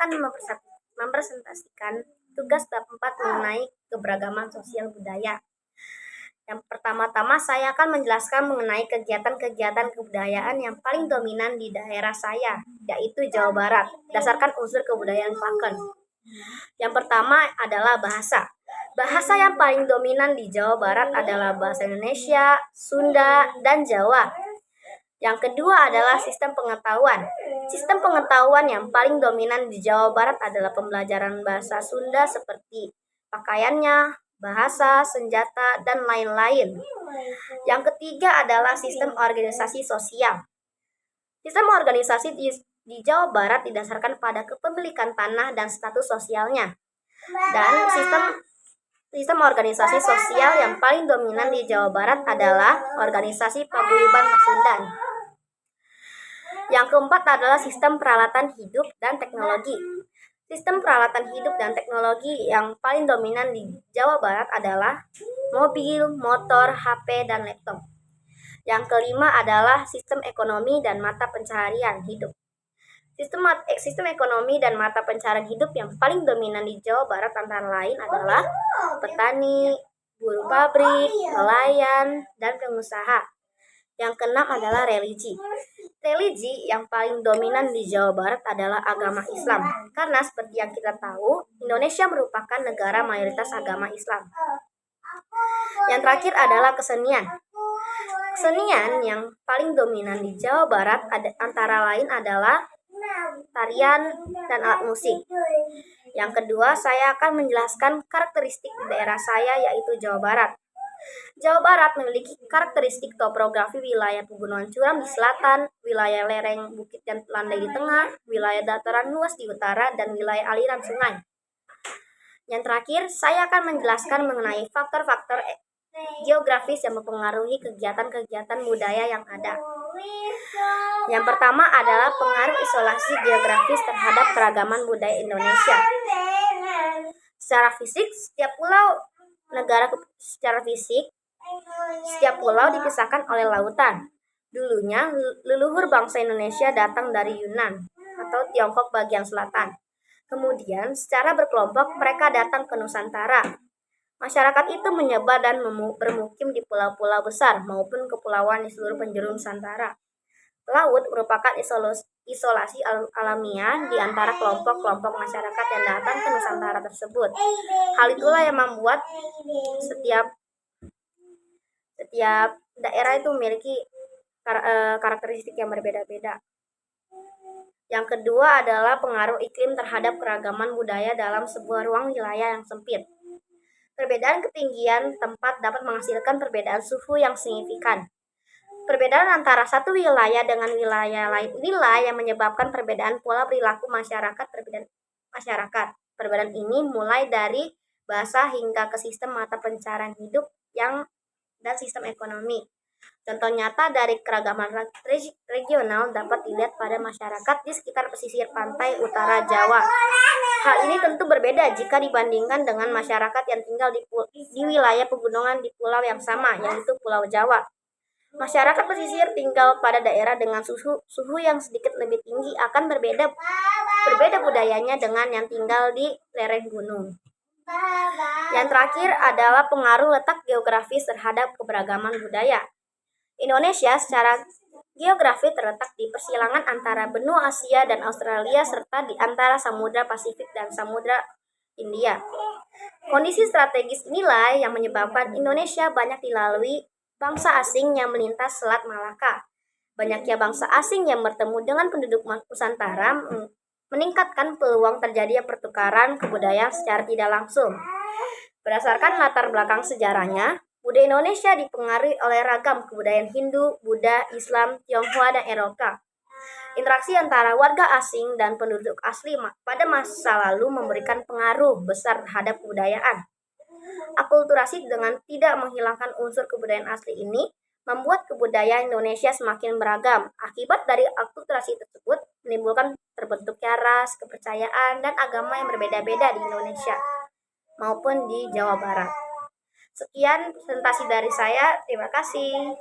akan mempresentasikan tugas bab 4 mengenai keberagaman sosial budaya. Yang pertama-tama saya akan menjelaskan mengenai kegiatan-kegiatan kebudayaan yang paling dominan di daerah saya, yaitu Jawa Barat, berdasarkan unsur kebudayaan Paken. Yang pertama adalah bahasa. Bahasa yang paling dominan di Jawa Barat adalah bahasa Indonesia, Sunda, dan Jawa. Yang kedua adalah sistem pengetahuan. Sistem pengetahuan yang paling dominan di Jawa Barat adalah pembelajaran bahasa Sunda seperti pakaiannya, bahasa, senjata, dan lain-lain. Yang ketiga adalah sistem organisasi sosial. Sistem organisasi di Jawa Barat didasarkan pada kepemilikan tanah dan status sosialnya. Dan sistem organisasi sosial yang paling dominan di Jawa Barat adalah organisasi paguyuban Pasundan. Yang keempat adalah sistem peralatan hidup dan teknologi. Sistem peralatan hidup dan teknologi yang paling dominan di Jawa Barat adalah mobil, motor, HP, dan laptop. Yang kelima adalah sistem ekonomi dan mata pencaharian hidup. Sistem ekonomi dan mata pencaharian hidup yang paling dominan di Jawa Barat antara lain adalah petani, buruh pabrik, nelayan, dan pengusaha. Yang keenam adalah religi. Religi yang paling dominan di Jawa Barat adalah agama Islam. Karena seperti yang kita tahu, Indonesia merupakan negara mayoritas agama Islam. Yang terakhir adalah kesenian. Kesenian yang paling dominan di Jawa Barat antara lain adalah tarian dan alat musik. Yang kedua, saya akan menjelaskan karakteristik daerah saya, yaitu Jawa Barat. Jawa Barat memiliki karakteristik topografi wilayah pegunungan curam di selatan, wilayah lereng bukit dan landai di tengah, wilayah dataran luas di utara, dan wilayah aliran sungai. Yang terakhir, saya akan menjelaskan mengenai faktor-faktor geografis yang mempengaruhi kegiatan-kegiatan budaya yang ada. Yang pertama adalah pengaruh isolasi geografis terhadap keragaman budaya Indonesia. Secara fisik, setiap pulau dipisahkan oleh lautan. Dulunya, leluhur bangsa Indonesia datang dari Yunan atau Tiongkok bagian selatan. Kemudian, secara berkelompok mereka datang ke Nusantara. Masyarakat itu menyebar dan bermukim di pulau-pulau besar maupun kepulauan di seluruh penjuru Nusantara. Laut merupakan isolasi alamiah di antara kelompok-kelompok masyarakat yang datang ke Nusantara tersebut. Hal itulah yang membuat setiap daerah itu memiliki karakteristik yang berbeda-beda. Yang kedua adalah pengaruh iklim terhadap keragaman budaya dalam sebuah ruang wilayah yang sempit. Perbedaan ketinggian tempat dapat menghasilkan perbedaan suhu yang signifikan. Perbedaan antara satu wilayah dengan wilayah lain inilah yang menyebabkan perbedaan pola perilaku masyarakat. Perbedaan ini mulai dari bahasa hingga ke sistem mata pencaharian hidup dan sistem ekonomi. Contoh nyata dari keragaman regional dapat dilihat pada masyarakat di sekitar pesisir pantai utara Jawa. Hal ini tentu berbeda jika dibandingkan dengan masyarakat yang tinggal di wilayah pegunungan di pulau yang sama, yaitu Pulau Jawa. Masyarakat pesisir tinggal pada daerah dengan suhu yang sedikit lebih tinggi akan berbeda budayanya dengan yang tinggal di lereng gunung. Yang terakhir adalah pengaruh letak geografis terhadap keberagaman budaya. Indonesia secara geografi terletak di persilangan antara benua Asia dan Australia serta di antara Samudra Pasifik dan Samudra Hindia. Kondisi strategis inilah yang menyebabkan Indonesia banyak dilalui bangsa asing yang melintas Selat Malaka. Banyaknya bangsa asing yang bertemu dengan penduduk Nusantara meningkatkan peluang terjadinya pertukaran kebudayaan secara tidak langsung. Berdasarkan latar belakang sejarahnya, budaya Indonesia dipengaruhi oleh ragam kebudayaan Hindu, Buddha, Islam, Tionghoa, dan Eropa. Interaksi antara warga asing dan penduduk asli pada masa lalu memberikan pengaruh besar terhadap kebudayaan. Akulturasi dengan tidak menghilangkan unsur kebudayaan asli ini membuat kebudayaan Indonesia semakin beragam. Akibat dari akulturasi tersebut menimbulkan terbentuknya ras, kepercayaan, dan agama yang berbeda-beda di Indonesia maupun di Jawa Barat. Sekian presentasi dari saya. Terima kasih.